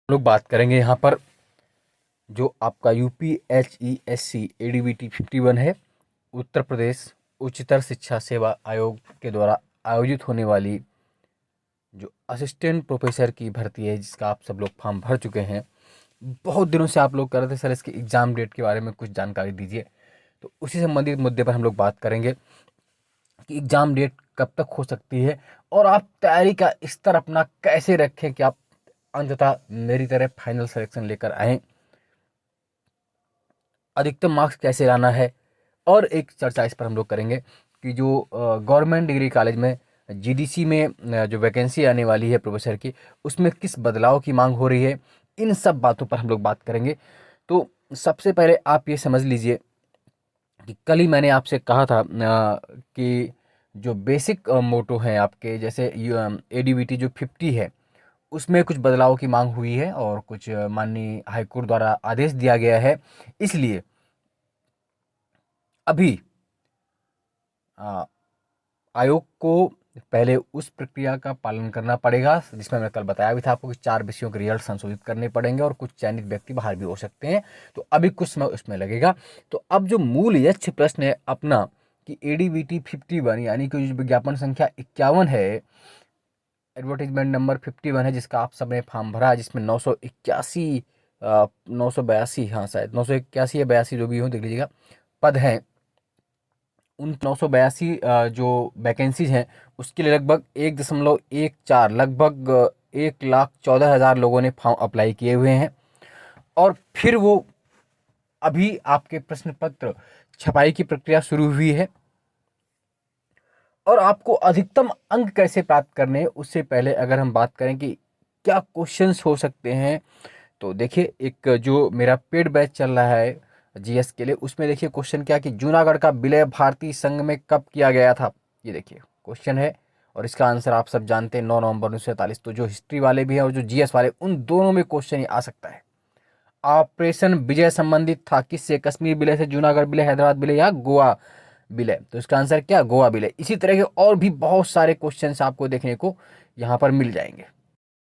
लोग बात करेंगे यहाँ पर जो आपका यूपीएचईएससी एडीबीटी 51 है, उत्तर प्रदेश उच्चतर शिक्षा सेवा आयोग के द्वारा आयोजित होने वाली जो असिस्टेंट प्रोफेसर की भर्ती है, जिसका आप सब लोग फॉर्म भर चुके हैं। बहुत दिनों से आप लोग कर रहे थे सर इसके एग्ज़ाम डेट के बारे में कुछ जानकारी दीजिए, तो उसी संबंधित मुद्दे पर हम लोग बात करेंगे कि एग्ज़ाम डेट कब तक हो सकती है और आप तैयारी का स्तर अपना कैसे रखें कि आप अंततः मेरी तरह फाइनल सिलेक्शन लेकर आएँ। अधिकतम मार्क्स कैसे लाना है, और एक चर्चा इस पर हम लोग करेंगे कि जो गवर्नमेंट डिग्री कॉलेज में जीडीसी में जो वैकेंसी आने वाली है प्रोफेसर की, उसमें किस बदलाव की मांग हो रही है। इन सब बातों पर हम लोग बात करेंगे। तो सबसे पहले आप ये समझ लीजिए कि कल ही मैंने आपसे कहा था कि जो बेसिक मोटो हैं आपके, जैसे एडीबीटी जो 50 है, उसमें कुछ बदलाव की मांग हुई है और कुछ माननीय हाईकोर्ट द्वारा आदेश दिया गया है। इसलिए अभी आ, आयोग को पहले उस प्रक्रिया का पालन करना पड़ेगा जिसमें मैं कल बताया भी था आपको कि 4 विषयों के रिजल्ट संशोधित करने पड़ेंगे और कुछ चयनित व्यक्ति बाहर भी हो सकते हैं। तो अभी कुछ समय उसमें लगेगा। तो अब जो मूल यक्ष प्रश्न है अपना कि एडीबीटी 51 यानी कि जो विज्ञापन संख्या 51 है, एडवर्टीजमेंट नंबर 51 है, जिसका आप सबने फॉर्म भरा है, जिसमें 981 982, हाँ शायद 981 या 82 जो भी हो देख लीजिएगा, पद हैं। उन 982 जो वैकेंसीज हैं उसके लिए लगभग 1.14 लगभग 1,14,000 लोगों ने फॉर्म अप्लाई किए हुए हैं। और फिर वो अभी आपके प्रश्न पत्र छपाई की प्रक्रिया शुरू हुई है। और आपको अधिकतम अंक कैसे प्राप्त करने हैं, उससे पहले अगर हम बात करें कि क्या क्वेश्चंस हो सकते हैं, तो देखिए एक जो मेरा पेड बैच चल रहा है जीएस के लिए, उसमें देखिए क्वेश्चन क्या कि जूनागढ़ का विलय भारतीय संघ में कब किया गया था। ये देखिए क्वेश्चन है और इसका आंसर आप सब जानते हैं 9 नवंबर 1947। तो जो हिस्ट्री वाले भी हैं और जो जीएस वाले, उन दोनों में क्वेश्चन ही आ सकता है। ऑपरेशन विजय संबंधित था किससे? कश्मीर विलय से, जूनागढ़ विलय, हैदराबाद विलय या गोवा विलय? तो इसका आंसर क्या? गोवा विलय। इसी तरह के और भी बहुत सारे क्वेश्चंस आपको देखने को यहाँ पर मिल जाएंगे।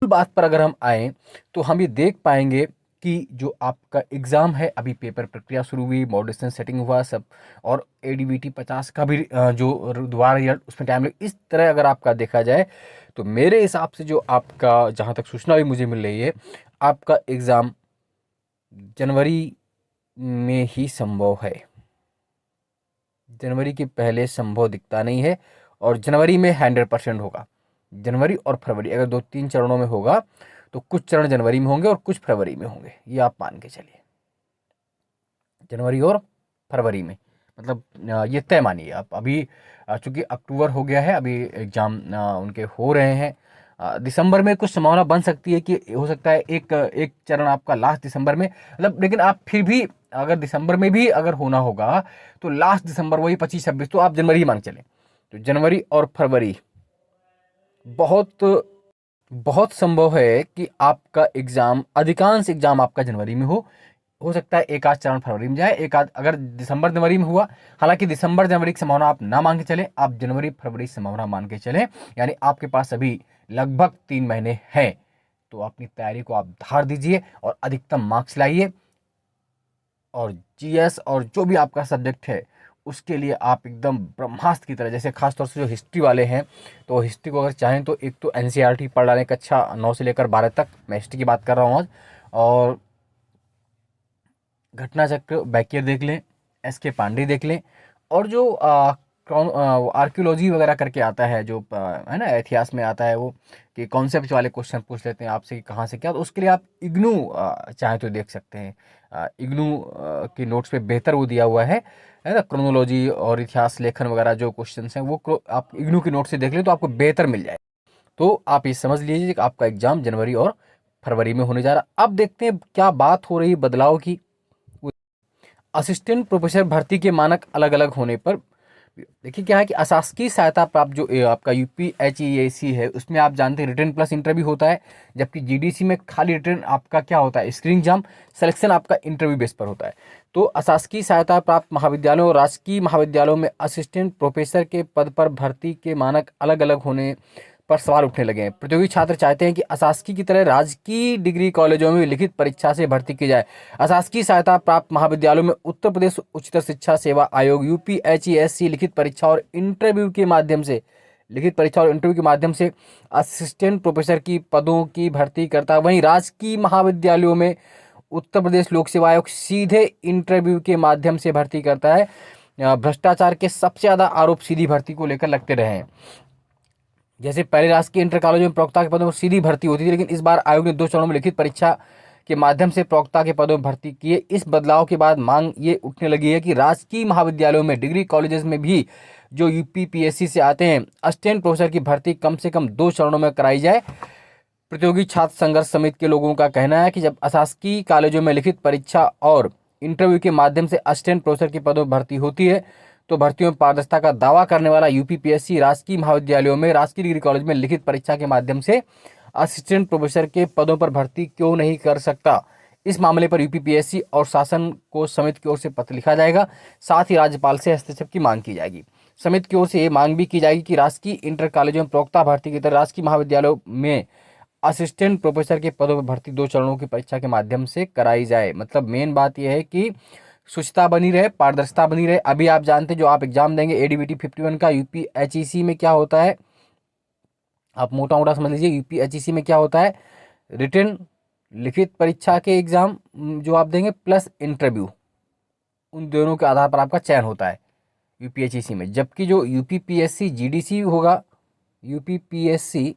बात पर अगर हम आए तो हम ये देख पाएंगे कि जो आपका एग्ज़ाम है, अभी पेपर प्रक्रिया शुरू हुई, मॉडरेशन सेटिंग हुआ सब, और एडीबीटी 50 का भी जो दोबारा रिजल्ट उसमें टाइम लगे। इस तरह अगर आपका देखा जाए तो मेरे हिसाब से जो आपका, जहाँ तक सूचना भी मुझे मिल रही है, आपका एग्ज़ाम जनवरी में ही संभव है। जनवरी के पहले संभव दिखता नहीं है, और जनवरी में 100% होगा। जनवरी और फरवरी अगर 2-3 चरणों में होगा तो कुछ चरण जनवरी में होंगे और कुछ फरवरी में होंगे, ये आप मान के चलिए। जनवरी और फरवरी में, मतलब ये तय मानिए आप। अभी चूंकि अक्टूबर हो गया है, अभी एग्ज़ाम उनके हो रहे हैं। दिसंबर में कुछ संभावना बन सकती है कि हो सकता है एक एक चरण आपका लास्ट दिसंबर में, मतलब, लेकिन आप फिर भी अगर दिसंबर में भी अगर होना होगा तो लास्ट दिसंबर, वही 25-26, तो आप जनवरी ही मान चलें। तो जनवरी और फरवरी बहुत बहुत संभव है कि आपका एग्ज़ाम, अधिकांश एग्ज़ाम आपका जनवरी में हो सकता है एक आध चरण फरवरी में जाए, एक आध अगर दिसंबर जनवरी में हुआ। हालांकि दिसंबर जनवरी की संभावना आप ना मान के चलें, आप जनवरी फरवरी की संभावना मान के चलें, यानी आपके पास अभी लगभग 3 महीने हैं। तो अपनी तैयारी को आप धार दीजिए और अधिकतम मार्क्स लाइए। और जीएस और जो भी आपका सब्जेक्ट है उसके लिए आप एकदम ब्रह्मास्त्र की तरह, जैसे खासतौर से जो हिस्ट्री वाले हैं, तो हिस्ट्री को अगर चाहें तो एक तो एनसीईआरटी पढ़ डालें कक्षा 9 से लेकर 12 तक, मैं हिस्ट्री की बात कर रहा हूँ आज। और घटना चक्र बैकियर देख लें, एस के पांडे देख लें, और जो आर्कियोलॉजी वगैरह करके आता है, जो है ना, इतिहास में आता है वो, कि कॉन्सेप्ट वाले क्वेश्चन पूछ लेते हैं आपसे कि कहाँ से क्या, तो उसके लिए आप इग्नू चाहे तो देख सकते हैं। इग्नू के नोट्स पे बेहतर वो दिया हुआ है ना, क्रोनोलॉजी और इतिहास लेखन वगैरह जो क्वेश्चन हैं वो आप इग्नू के नोट से देख लें तो आपको बेहतर मिल जाए। तो आप ये समझ लीजिए कि आपका एग्जाम जनवरी और फरवरी में होने जा रहा। अब देखते हैं क्या बात हो रही है बदलाव की। असिस्टेंट प्रोफेसर भर्ती के मानक अलग अलग होने पर, देखिए क्या है कि अशासकीय सहायता प्राप्त जो आपका यूपीएचईएसी है, उसमें आप जानते हैं रिटर्न प्लस इंटरव्यू होता है, जबकि जीडीसी में खाली रिटर्न आपका क्या होता है, स्क्रीनिंग एग्जाम, सिलेक्शन आपका इंटरव्यू बेस पर होता है। तो अशासकीय सहायता प्राप्त महाविद्यालयों और राजकीय महाविद्यालयों में असिस्टेंट प्रोफेसर के पद पर भर्ती के मानक अलग अलग होने पर सवाल उठने लगे हैं। प्रतियोगी छात्र चाहते हैं कि अशासकीय की तरह राजकीय डिग्री कॉलेजों में लिखित परीक्षा से भर्ती की जाए। अशासकीय सहायता प्राप्त महाविद्यालयों में उत्तर प्रदेश उच्चतर शिक्षा सेवा आयोग यूपीएचईएससी लिखित परीक्षा और इंटरव्यू के माध्यम से असिस्टेंट प्रोफेसर की पदों की भर्ती करता है। वहीं राजकीय महाविद्यालयों में उत्तर प्रदेश लोक सेवा आयोग सीधे इंटरव्यू के माध्यम से भर्ती करता है। भ्रष्टाचार के सबसे ज्यादा आरोप सीधी भर्ती को लेकर लगते रहे हैं। जैसे पहले राजकीय इंटर कॉलेज में प्रवक्ता के पदों पर सीधी भर्ती होती थी, लेकिन इस बार आयोग ने 2 चरणों में लिखित परीक्षा के माध्यम से प्रवक्ता के पदों में भर्ती किए। इस बदलाव के बाद मांग ये उठने लगी है कि राजकीय महाविद्यालयों में डिग्री कॉलेजेस में भी जो यूपीपीएससी से आते हैं असिस्टेंट प्रोफेसर की भर्ती कम से कम 2 चरणों में कराई जाए। प्रतियोगी छात्र संघर्ष समिति के लोगों का कहना है कि जब अशासकीय कॉलेजों में लिखित परीक्षा और इंटरव्यू के माध्यम से असिस्टेंट प्रोफेसर की पदों पर भर्ती होती है तो भर्तियों में पारदर्शिता का दावा करने वाला यूपीपीएससी राजकीय महाविद्यालयों में राजकीय डिग्री कॉलेज में लिखित परीक्षा के माध्यम से असिस्टेंट प्रोफेसर के पदों पर भर्ती क्यों नहीं कर सकता। इस मामले पर यूपीपीएससी और शासन को समिति की ओर से पत्र लिखा जाएगा। साथ ही राज्यपाल से हस्तक्षेप की मांग की जाएगी। समिति की ओर से ये मांग भी की जाएगी कि राजकीय इंटर कॉलेजों में प्रवक्ता भर्ती की तरह राजकीय महाविद्यालयों में असिस्टेंट प्रोफेसर के पदों पर भर्ती 2 चरणों की परीक्षा के माध्यम से कराई जाए। मतलब मेन बात यह है कि शुचिता बनी रहे, पारदर्शिता बनी रहे। अभी आप जानते हैं जो आप एग्जाम देंगे एडीबीटी 51 का यूपीएचईसी में क्या होता है, आप मोटा मोटा समझ लीजिए। यूपीएचईसी में क्या होता है, रिटन लिखित परीक्षा के एग्जाम जो आप देंगे प्लस इंटरव्यू, उन दोनों के आधार पर आपका चयन होता है यूपीएचईसी में। जबकि जो यूपीपीएससी जीडीसी होगा, यूपीपीएससी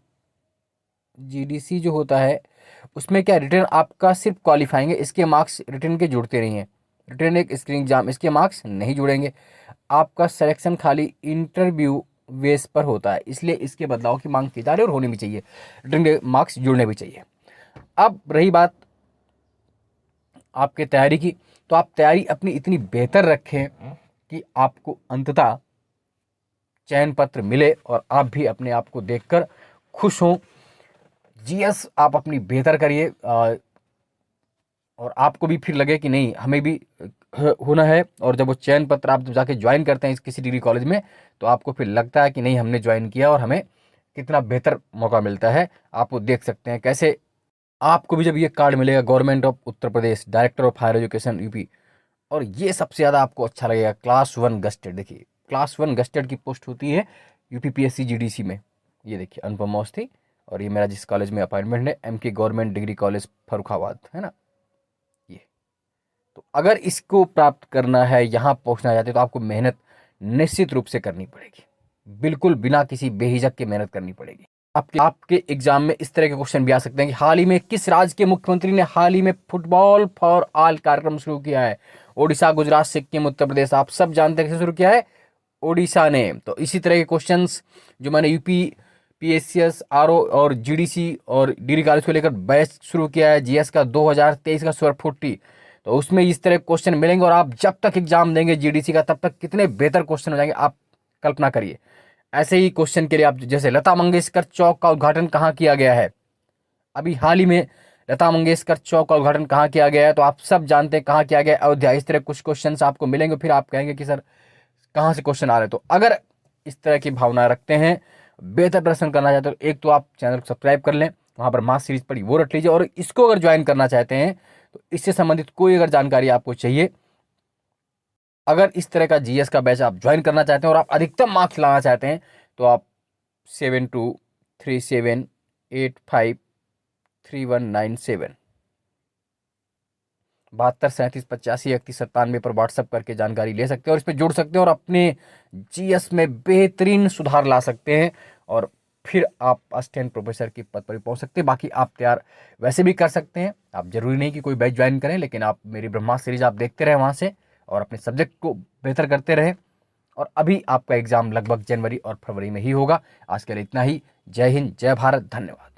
जीडीसी जो होता है उसमें क्या रिटर्न आपका सिर्फ क्वालिफाइंग है, इसके मार्क्स रिटर्न के जुड़ते नहीं हैं। रिटर्न एक स्क्रीनिंग एग्जाम, इसके मार्क्स नहीं जुड़ेंगे। आपका सिलेक्शन खाली इंटरव्यू बेस पर होता है, इसलिए इसके बदलाव की मांग की जा रही है और होनी भी चाहिए। रिटर्न के मार्क्स जुड़ने भी चाहिए। अब रही बात आपके तैयारी की, तो आप तैयारी अपनी इतनी बेहतर रखें कि आपको अंततः चयन पत्र मिले और आप भी अपने आप को देखकर खुश हों। जीएस आप अपनी बेहतर करिए और आपको भी फिर लगे कि नहीं हमें भी होना है। और जब वो चयन पत्र आप जाके ज्वाइन करते हैं इस किसी डिग्री कॉलेज में तो आपको फिर लगता है कि नहीं हमने ज्वाइन किया और हमें कितना बेहतर मौका मिलता है। आप वो देख सकते हैं कैसे आपको भी जब ये कार्ड मिलेगा government of Uttar Pradesh director of higher education UP, और ये सबसे ज़्यादा आपको अच्छा लगेगा क्लास 1 गस्टेड। देखिए क्लास 1 गस्टेड की पोस्ट होती है यूपीपीएससी जीडीसी में। ये देखिए अनुपम अवस्थी, और ये मेरा जिस कॉलेज में अपॉइंटमेंट है MK government degree college Farrukhabad है ना। ये तो अगर इसको प्राप्त करना है, यहाँ पहुँचना चाहते तो आपको मेहनत निश्चित रूप से करनी पड़ेगी, बिल्कुल बिना किसी बेहिचक के मेहनत करनी पड़ेगी। आपके एग्जाम में इस तरह के क्वेश्चन भी आ सकते हैं कि हाल ही में किस राज्य के मुख्यमंत्री ने हाल ही में फुटबॉल फॉर ऑल कार्यक्रम शुरू किया है। ओडिशा, गुजरात, सिक्किम, उत्तर प्रदेश। आप सब जानते हैं किसे शुरू किया है, ओडिशा ने। तो इसी तरह के क्वेश्चंस जो मैंने यूपी पीएससीएस आरओ और जीडीसी और डिग्री कॉलेज को लेकर बैच शुरू किया है जीएस का 2023 का सुपर 40, तो उसमें इस तरह क्वेश्चन मिलेंगे। और आप जब तक एग्जाम देंगे जीडीसी का तब तक कितने बेहतर क्वेश्चन हो जाएंगे आप कल्पना करिए। ऐसे ही क्वेश्चन के लिए आप जैसे लता मंगेशकर चौक का उद्घाटन कहाँ किया गया है, अभी हाल ही में लता मंगेशकर चौक का उद्घाटन कहाँ किया गया है, तो आप सब जानते हैं कहाँ किया गया है, अयोध्या। इस तरह कुछ क्वेश्चन आपको मिलेंगे, फिर आप कहेंगे कि सर कहाँ से क्वेश्चन आ रहे हैं। तो अगर इस तरह की भावना रखते हैं, बेहतर प्रदर्शन करना चाहते हो, एक तो आप चैनल को सब्सक्राइब कर लें, वहाँ पर मास सीरीज पड़ी वो रख लीजिए। और इसको अगर ज्वाइन करना चाहते हैं तो इससे संबंधित कोई अगर जानकारी आपको चाहिए, अगर इस तरह का जीएस का बैच आप ज्वाइन करना चाहते हैं और आप अधिकतम मार्क्स लाना चाहते हैं तो आप 7237853197 7237853197 पर व्हाट्सएप करके जानकारी ले सकते हैं और इस पर जुड़ सकते हैं और अपने जीएस में बेहतरीन सुधार ला सकते हैं। और फिर आप असिस्टेंट प्रोफेसर के पद पर भी पहुंच सकते हैं। बाकी आप तैयार वैसे भी कर सकते हैं, आप जरूरी नहीं कि कोई बैच ज्वाइन करें, लेकिन आप मेरी ब्रह्मास्त्र सीरीज आप देखते रहें वहाँ से और अपने सब्जेक्ट को बेहतर करते रहें। और अभी आपका एग्जाम लगभग जनवरी और फरवरी में ही होगा। आज के लिए इतना ही। जय हिंद, जय भारत, धन्यवाद।